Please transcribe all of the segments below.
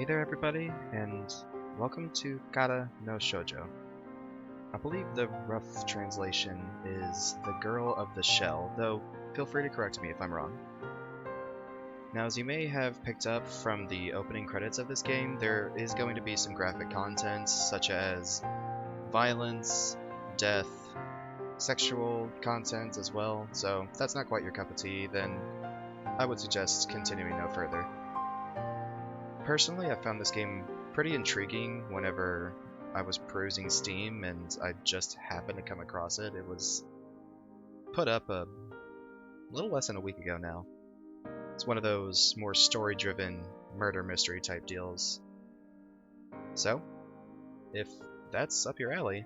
Hey there everybody, and welcome to Kara no Shoujo. I believe the rough translation is the girl of the shell, though feel free to correct me if I'm wrong. Now, as you may have picked up from the opening credits of this game, there is going to be some graphic content such as violence, death, sexual content as well, so if that's not quite your cup of tea, then I would suggest continuing no further. Personally, I found this game pretty intriguing whenever I was perusing Steam and I just happened to come across it. It was put up a little less than a week ago now. It's one of those more story-driven murder mystery type deals. So, if that's up your alley,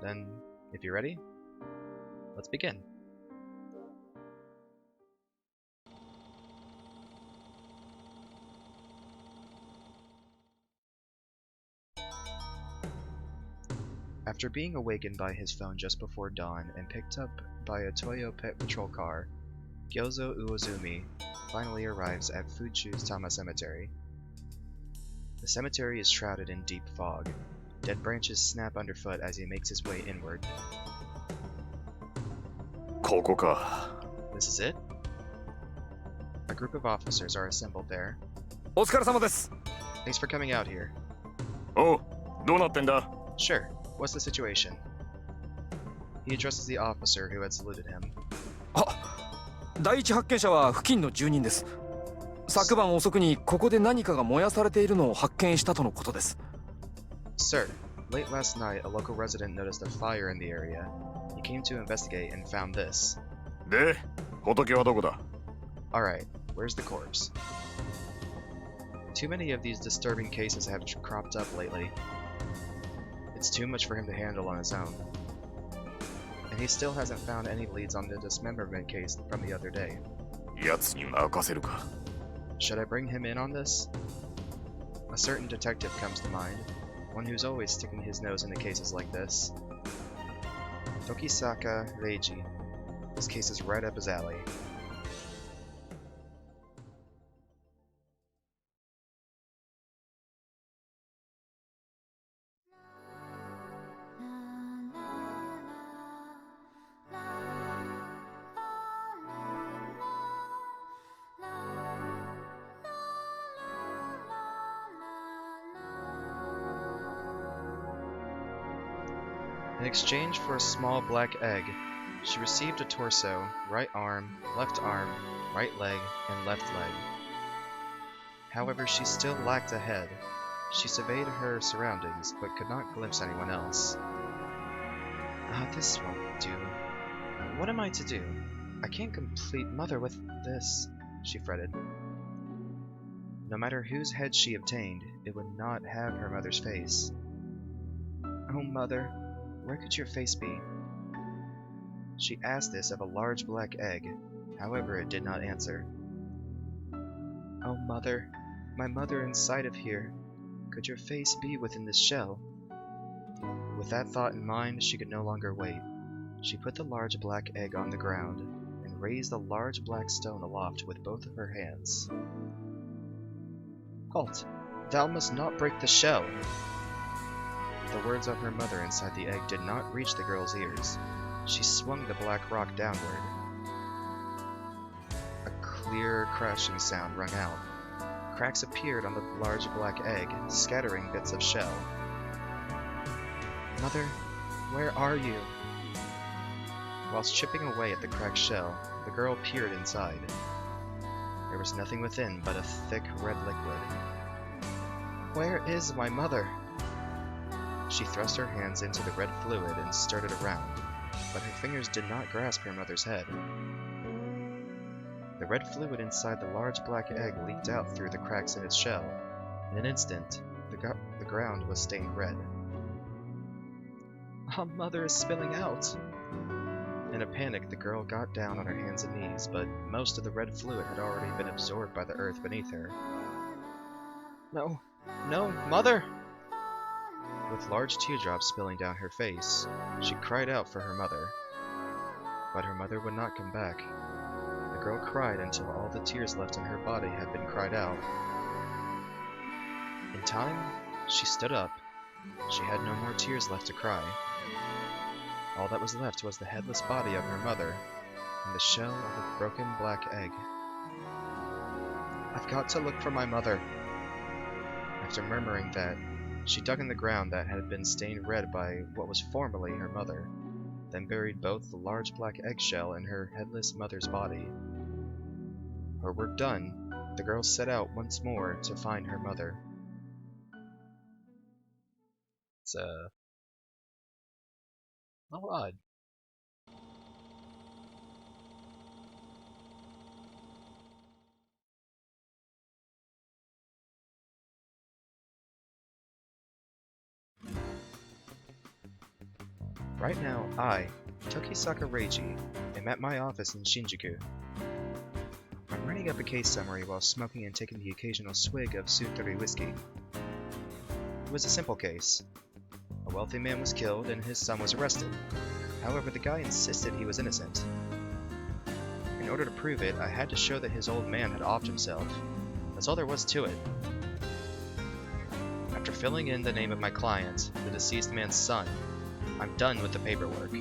then if you're ready, let's begin. After being awakened by his phone just before dawn and picked up by a Toyo pet patrol car, Gyozo Uozumi finally arrives at Fuchu's Tama Cemetery. The cemetery is shrouded in deep fog. Dead branches snap underfoot as he makes his way inward. ここか。 This is it? A group of officers are assembled there. お疲れ様です。 Thanks for coming out here. おう、どうなってんだ? Sure. What's the situation? He addresses the officer who had saluted him. 第一発見者は付近の住人です。昨晩遅くにここで何かが燃やされているのを発見したとのことです。 Sir, late last night a local resident noticed a fire in the area. He came to investigate and found this. で、仏はどこだ? Alright, where's the corpse? Too many of these disturbing cases have cropped up lately. It's too much for him to handle on his own. And he still hasn't found any leads on the dismemberment case from the other day. やつに任せるか? Should I bring him in on this? A certain detective comes to mind, one who's always sticking his nose into cases like this. Tokisaka Reiji. This case is right up his alley. In exchange for a small black egg, she received a torso, right arm, right leg, and left leg. However, she still lacked a head. She surveyed her surroundings, but could not glimpse anyone else. This won't do. What am I to do? I can't complete Mother with this, she fretted. No matter whose head she obtained, it would not have her mother's face. Oh, Mother. Where could your face be? She asked this of a large black egg, however it did not answer. Oh, Mother, my mother inside of here, could your face be within this shell? With that thought in mind, she could no longer wait. She put the large black egg on the ground, and raised a large black stone aloft with both of her hands. Halt! Thou must not break the shell! The words of her mother inside the egg did not reach the girl's ears. She swung the black rock downward. A clear crashing sound rung out. Cracks appeared on the large black egg, scattering bits of shell. Mother, where are you? Whilst chipping away at the cracked shell, the girl peered inside. There was nothing within but a thick red liquid. Where is my mother? She thrust her hands into the red fluid and stirred it around, but her fingers did not grasp her mother's head. The red fluid inside the large black egg leaked out through the cracks in its shell. In an instant, the ground was stained red. Mother is spilling out! In a panic, the girl got down on her hands and knees, but most of the red fluid had already been absorbed by the earth beneath her. No, no, Mother! With large teardrops spilling down her face, she cried out for her mother. But her mother would not come back. The girl cried until all the tears left in her body had been cried out. In In time, she stood up. She had no more tears left to cry. All that was left was the headless body of her mother and the shell of a broken black egg. "I've got to look for my mother." After murmuring that, she dug in the ground that had been stained red by what was formerly her mother, then buried both the large black eggshell and her headless mother's body. Her work done, the girl set out once more to find her mother. It's a little odd. Right now, I, Tokisaka Reiji, am at my office in Shinjuku. I'm writing up a case summary while smoking and taking the occasional swig of Sutori whiskey. It was a simple case. A wealthy man was killed and his son was arrested. However, the guy insisted he was innocent. In order to prove it, I had to show that his old man had offed himself. That's all there was to it. After filling in the name of my client, the deceased man's son, I'm done with the paperwork.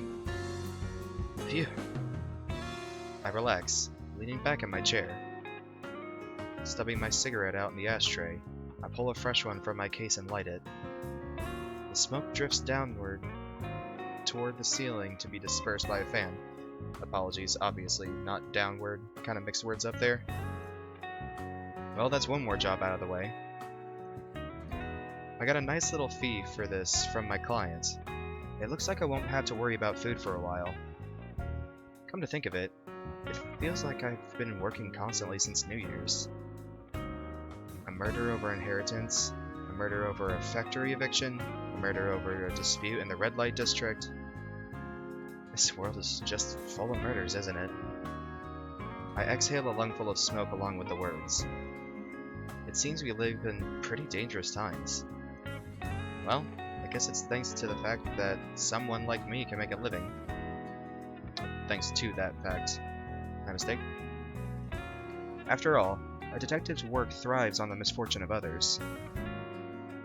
Phew. I relax, leaning back in my chair. Stubbing my cigarette out in the ashtray, I pull a fresh one from my case and light it. The smoke drifts downward toward the ceiling to be dispersed by a fan. Apologies, obviously not downward, kind of mixed words up there. Well, that's one more job out of the way. I got a nice little fee for this from my client. It looks like I won't have to worry about food for a while. Come to think of it, it feels like I've been working constantly since New Year's. A murder over inheritance, a murder over a factory eviction, a murder over a dispute in the red light district. This world is just full of murders, isn't it? I exhale a lungful of smoke along with the words. It seems we live in pretty dangerous times. Well, I guess it's thanks to the fact that someone like me can make a living. Thanks to that fact. My mistake? After all, a detective's work thrives on the misfortune of others.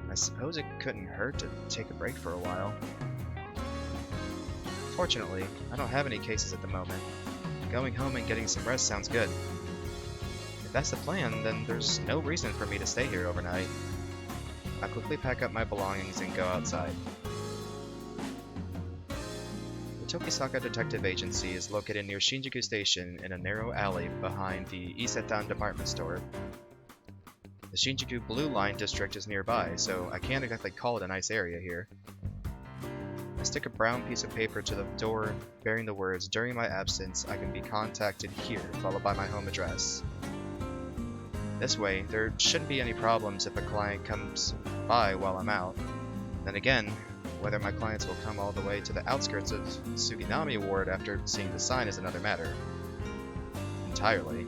I suppose it couldn't hurt to take a break for a while. Fortunately, I don't have any cases at the moment. Going home and getting some rest sounds good. If that's the plan, then there's no reason for me to stay here overnight. I quickly pack up my belongings and go outside. The Tokisaka Detective Agency is located near Shinjuku Station in a narrow alley behind the Isetan department store. The Shinjuku Blue Line district is nearby, so I can't exactly call it a nice area here. I stick a brown piece of paper to the door bearing the words, "During my absence, I can be contacted here," followed by my home address. This way, there shouldn't be any problems if a client comes by while I'm out. Then again, whether my clients will come all the way to the outskirts of Suginami Ward after seeing the sign is another matter. Entirely.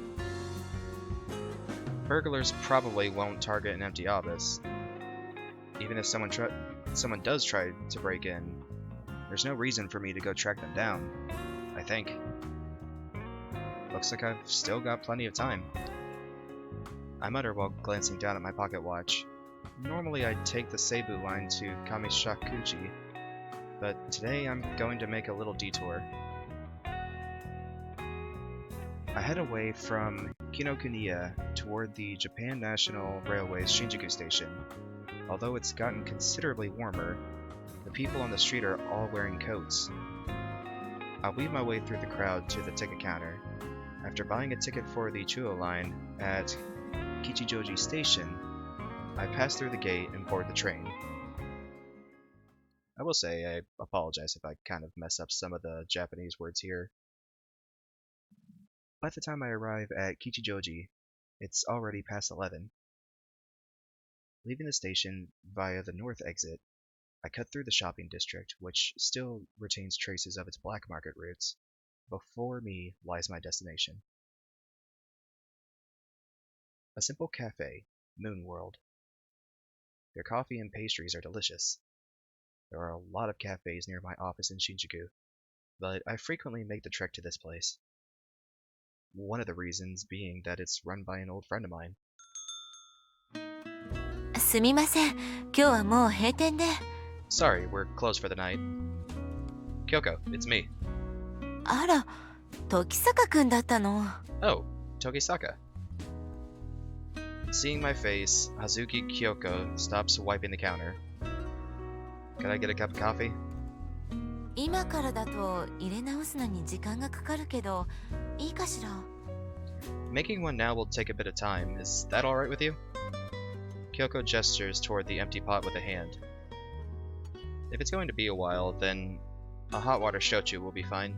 Burglars probably won't target an empty office. Even if someone does try to break in, there's no reason for me to go track them down, I think. Looks like I've still got plenty of time. I mutter while glancing down at my pocket watch. Normally I'd take the Seibu line to Kamishakuchi, but today I'm going to make a little detour. I head away from Kinokuniya toward the Japan National Railway's Shinjuku Station. Although it's gotten considerably warmer, the people on the street are all wearing coats. I'll weave my way through the crowd to the ticket counter. After buying a ticket for the Chuo line at Kichijoji Station, I pass through the gate and board the train. I will say I apologize if I kind of mess up some of the Japanese words here. By the time I arrive at Kichijoji, it's already past 11. Leaving the station via the north exit, I cut through the shopping district, which still retains traces of its black market roots. Before me lies my destination. A simple cafe, Moon World. Their coffee and pastries are delicious. There are a lot of cafes near my office in Shinjuku, but I frequently make the trek to this place. One of the reasons being that it's run by an old friend of mine. すみません。今日はもう閉店で。Sorry, we're closed for the night. Kyoko, it's me. あら、時坂くんだったの。Oh, Togisaka. Seeing my face, Hazuki Kyoko stops wiping the counter. Could I get a cup of coffee? 今からだと入れ直すのに時間がかかるけど、いいかしら。Making one now will take a bit of time. Is that alright with you? Kyoko gestures toward the empty pot with a hand. If it's going to be a while, then a hot water shochu will be fine.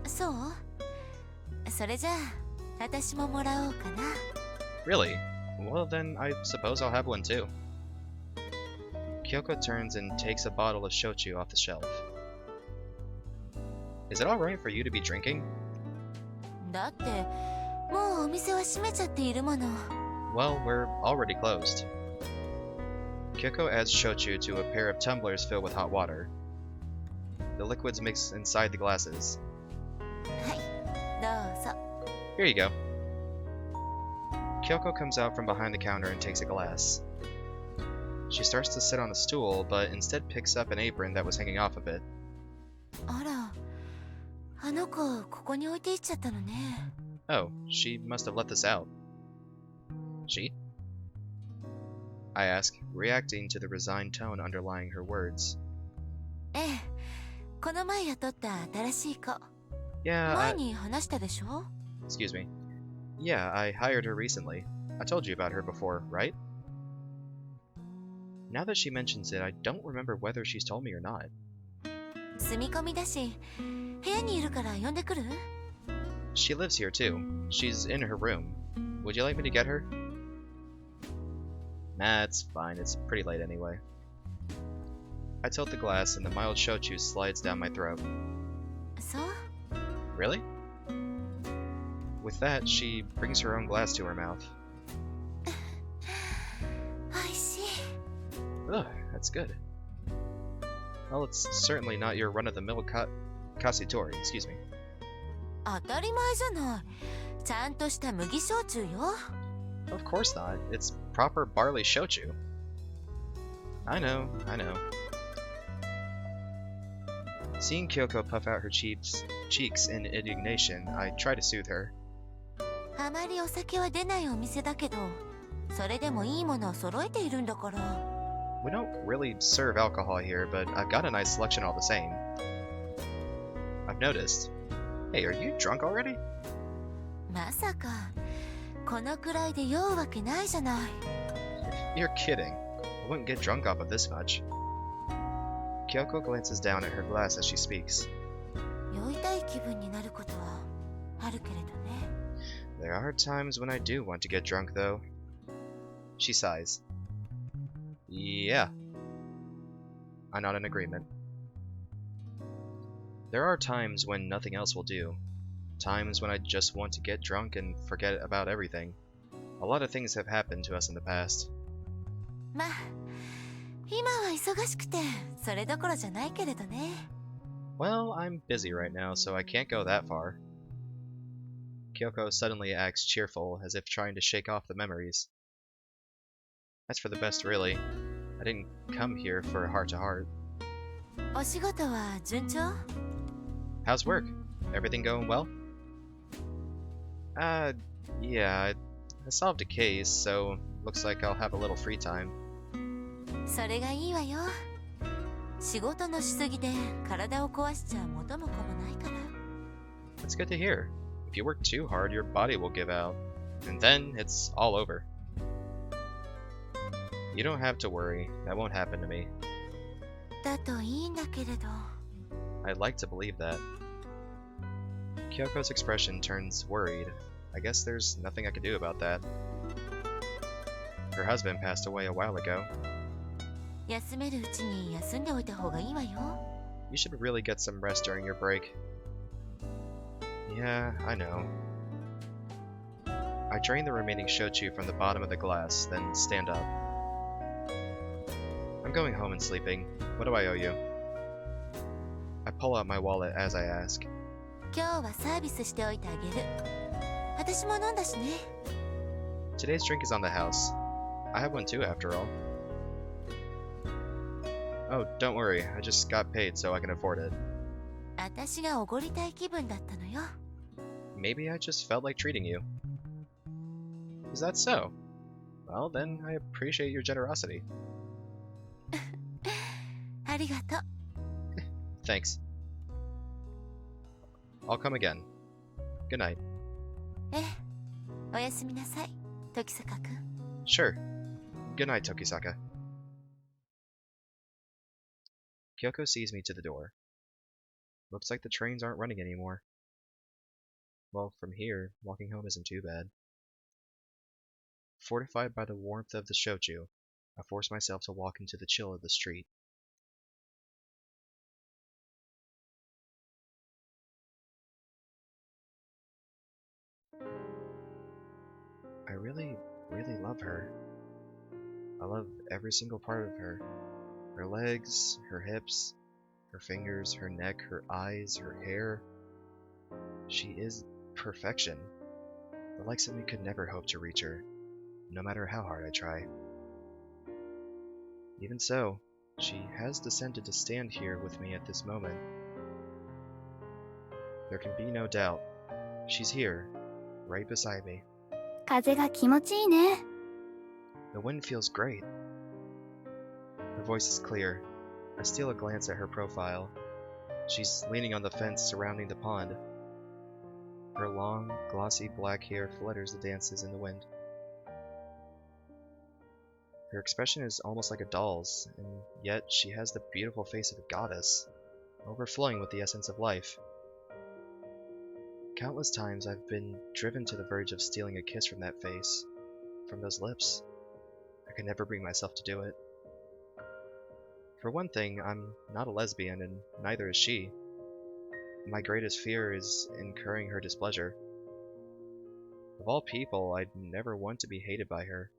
そう？それじゃあ、私ももらおうかな。Really? Well then, I suppose I'll have one too. Kyoko turns and takes a bottle of shochu off the shelf. Is it alright for you to be drinking? だって、もうお店は閉めちゃっているもの。Well, we're already closed. Kyoko adds shochu to a pair of tumblers filled with hot water. The liquids mix inside the glasses. はい、どうぞ。Here you go. Kyoko comes out from behind the counter and takes a glass. She starts to sit on a stool, but instead picks up an apron that was hanging off of it. あら、あの子、ここに置いていっちゃったのね。Oh, she must have let this out. She? I ask, reacting to the resigned tone underlying her words. ええ、この前雇った新しい子。Yeah, 前に話したでしょ？ excuse me. Yeah, I hired her recently. I told you about her before, right? Now that she mentions it, I don't remember whether she's told me or not. 住み込みだし、部屋にいるから呼んでくる？ She lives here too. She's in her room. Would you like me to get her? Nah, it's fine. It's pretty late anyway. I tilt the glass and the mild shochu slides down my throat. そう？ Really? With that, she brings her own glass to her mouth. おいしい。 Ugh, that's good. Well, it's certainly not your run-of-the-mill kasitori, excuse me. 当たり前じゃない。ちゃんとした麦焼酎よ。Of course not. It's proper barley shochu. I know, I know. Seeing Kyoko puff out her cheeks in indignation, I try to soothe her. あまりお酒は出ないお店だけど、それでもいいものを揃えているんだから。We don't really serve alcohol here, but I've got a nice selection all the same. I've noticed. Hey, are you drunk already? まさか、このくらいで酔うわけないじゃない。You're kidding. I wouldn't get drunk off of this much. Kyoko glances down at her glass as she speaks. 酔いたい気分になることはあるけれどね。There are times when I do want to get drunk, though. She sighs. Yeah. I nod in agreement. There are times when nothing else will do. Times when I just want to get drunk and forget about everything. A lot of things have happened to us in the past. まあ、今は忙しくて、それどころじゃないけれどね。Well, I'm busy right now, so I can't go that far. Kyoko suddenly acts cheerful, as if trying to shake off the memories. That's for the best, really. I didn't come here for a heart-to-heart. お仕事は順調？ How's work? Everything going well? Yeah, I solved a case, so looks like I'll have a little free time. それがいいわよ。仕事のしすぎで体を壊しちゃ元も子もないから。That's good to hear. If you work too hard, your body will give out. And then it's all over. You don't have to worry. That won't happen to me. だといいんだけれど。I'd like to believe that. Kyoko's expression turns worried. I guess there's nothing I can do about that. Her husband passed away a while ago. 休めるうちに休んでおいた方がいいわよ。You should really get some rest during your break. Yeah, I know. I drain the remaining shochu from the bottom of the glass, then stand up. I'm going home and sleeping. What do I owe you? I pull out my wallet as I ask. 今日はサービスしておいてあげる。私も飲んだしね。 Today's drink is on the house. I have one too, after all. Oh, don't worry. I just got paid, so I can afford it. 私がおごりたい気分だったのよ。 Maybe I just felt like treating you. Is that so? Well, then I appreciate your generosity. ありがとう。 Thanks. I'll come again. Good night. ええ、おやすみなさい、時坂くん。 Sure. Good night, Tokisaka. Kyoko sees me to the door. Looks like the trains aren't running anymore. Well, from here, walking home isn't too bad. Fortified by the warmth of the Shoujo, I force myself to walk into the chill of the street. I really, really love her. I love every single part of her. Her legs, her hips, her fingers, her neck, her eyes, her hair. She is perfection. The likes of me could never hope to reach her, no matter how hard I try. Even so, she has descended to stand here with me at this moment. There can be no doubt. She's here, right beside me. 風が気持ちいいね。 The wind feels great. Her voice is clear. I steal a glance at her profile. She's leaning on the fence surrounding the pond. Her long, glossy black hair flutters and dances in the wind. Her expression is almost like a doll's, and yet she has the beautiful face of a goddess, overflowing with the essence of life. Countless times I've been driven to the verge of stealing a kiss from that face, from those lips. I could never bring myself to do it. For one thing, I'm not a lesbian, and neither is she. My greatest fear is incurring her displeasure. Of all people, I'd never want to be hated by her.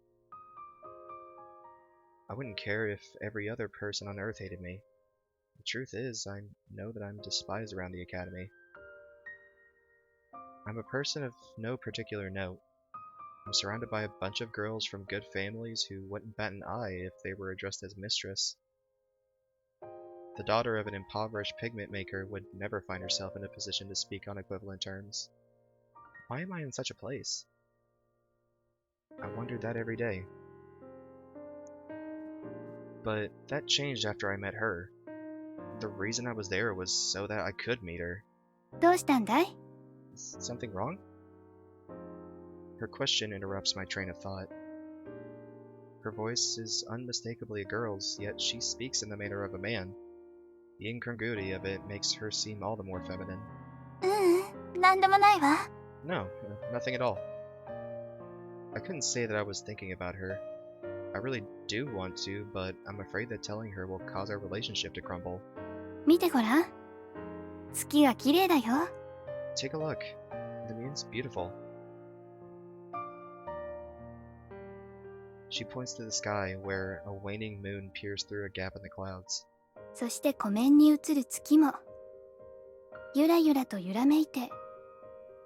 I wouldn't care if every other person on Earth hated me. The truth is, I know that I'm despised around the Academy. I'm a person of no particular note. I'm surrounded by a bunch of girls from good families who wouldn't bat an eye if they were addressed as mistress. The daughter of an impoverished pigment maker would never find herself in a position to speak on equivalent terms. Why am I in such a place? I wondered that every day. But that changed after I met her. The reason I was there was so that I could meet her. どうしたんだい？ Is something wrong? Her question interrupts my train of thought. Her voice is unmistakably a girl's, yet she speaks in the manner of a man. The incongruity of it makes her seem all the more feminine. ううん、なんでもないわ。 No, nothing at all. I couldn't say that I was thinking about her. I really do want to, but I'm afraid that telling her will cause our relationship to crumble. 見てごらん。月が綺麗だよ。 Take a look. The moon's beautiful. She points to the sky, where a waning moon peers through a gap in the clouds. そして湖面に映る月もゆらゆらと揺らめいて、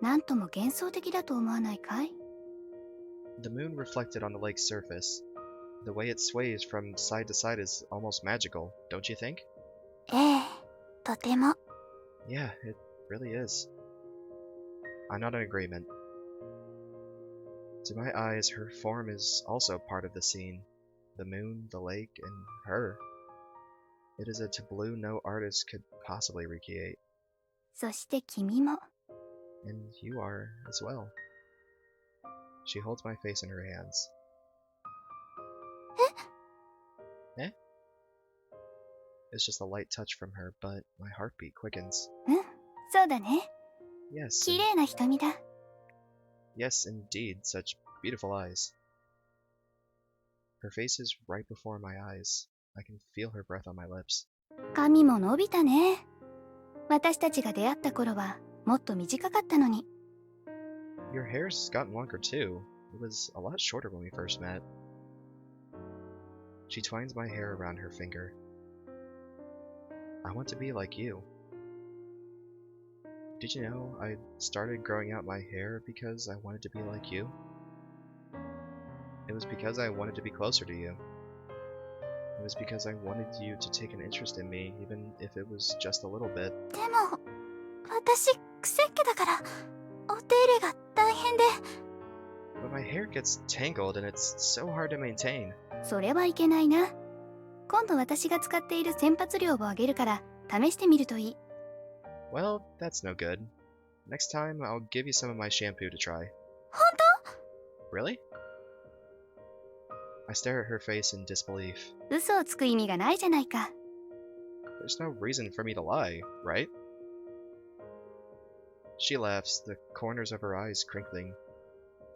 なんとも幻想的だと思わないかい？ The moon reflected on the lake's surface. The way it sways from side to side is almost magical, don't you think? ええ、とても。 Yeah, it really is. I'm not in agreement. To my eyes, her form is also part of the scene. The moon, the lake, and her. It is a tableau no artist could possibly recreate. そして君も。 And you are as well. She holds my face in her hands. Eh? It's just a light touch from her, but my heartbeat quickens. うん、そうだね。 Yes, 綺麗な瞳だ。 yes, indeed, such beautiful eyes. Her face is right before my eyes. I can feel her breath on my lips. 髪も伸びたね。私たちが出会った頃はもっと短かったのに。 Your hair's gotten longer too. It was a lot shorter when we first met. She twines my hair around her finger. I want to be like you. Did you know I started growing out my hair because I wanted to be like you? It was because I wanted to be closer to you. It was because I wanted you to take an interest in me, even if it was just a little bit. でも私クセっ気だからお手入れが大変で。 But my hair gets tangled and it's so hard to maintain. それはいけないな。今度私が使っている洗髪料をあげるから試してみるといい。 Well, that's no good. Next time, I'll give you some of my shampoo to try. 本 Really? I stare at her face in disbelief. 当？嘘をつく意味がないじゃないか。 There's no reason for me to lie, right? She laughs, the corners of her eyes crinkling.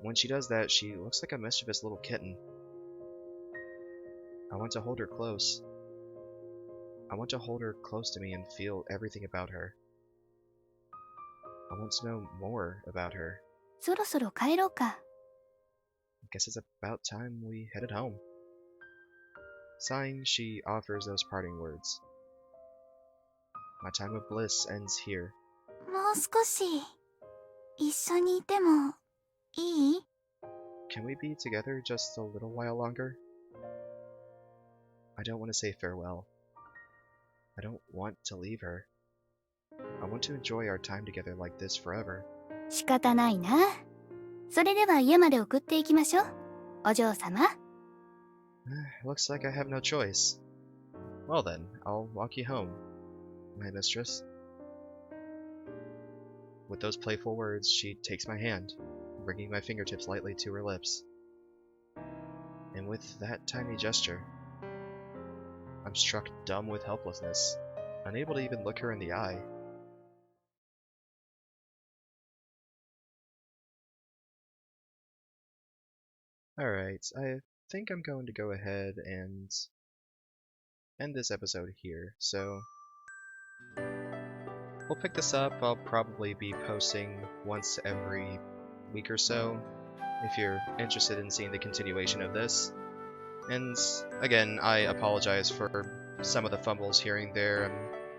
When she does that, she looks like a mischievous little kitten. I want to hold her close. I want to hold her close to me and feel everything about her. I want to know more about her. そろそろ帰ろうか。 I guess it's about time we headed home. Sighing, she offers those parting words. My time of bliss ends here. もう少し一緒にいてもいい？ Can we be together just a little while longer? I don't want to say farewell. I don't want to leave her. I want to enjoy our time together like this forever. 仕方ないな。それでは家まで送っていきましょう。お嬢様。 Looks like I have no choice. Well then, I'll walk you home, my mistress. With those playful words, she takes my hand, bringing my fingertips lightly to her lips. And with that tiny gesture, I'm struck dumb with helplessness, unable to even look her in the eye. Alright, I think I'm going to go ahead and end this episode here, so we'll pick this up. I'll probably be posting once every week or so, if you're interested in seeing the continuation of this. And again, I apologize for some of the fumbles here and there.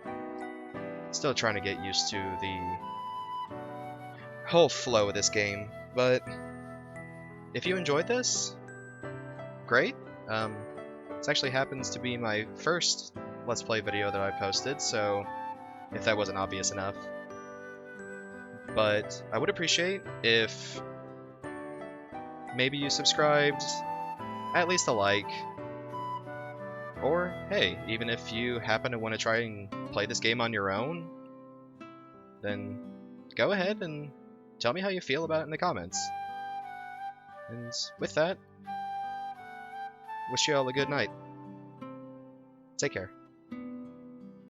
I'm still trying to get used to the whole flow of this game, but if you enjoyed this, great. This actually happens to be my first Let's Play video that I posted, so if that wasn't obvious enough. But I would appreciate if maybe you subscribed, at least a like, or hey, even if you happen to want to try and play this game on your own, then go ahead and tell me how you feel about it in the comments. And with that, wish you all a good night. Take care.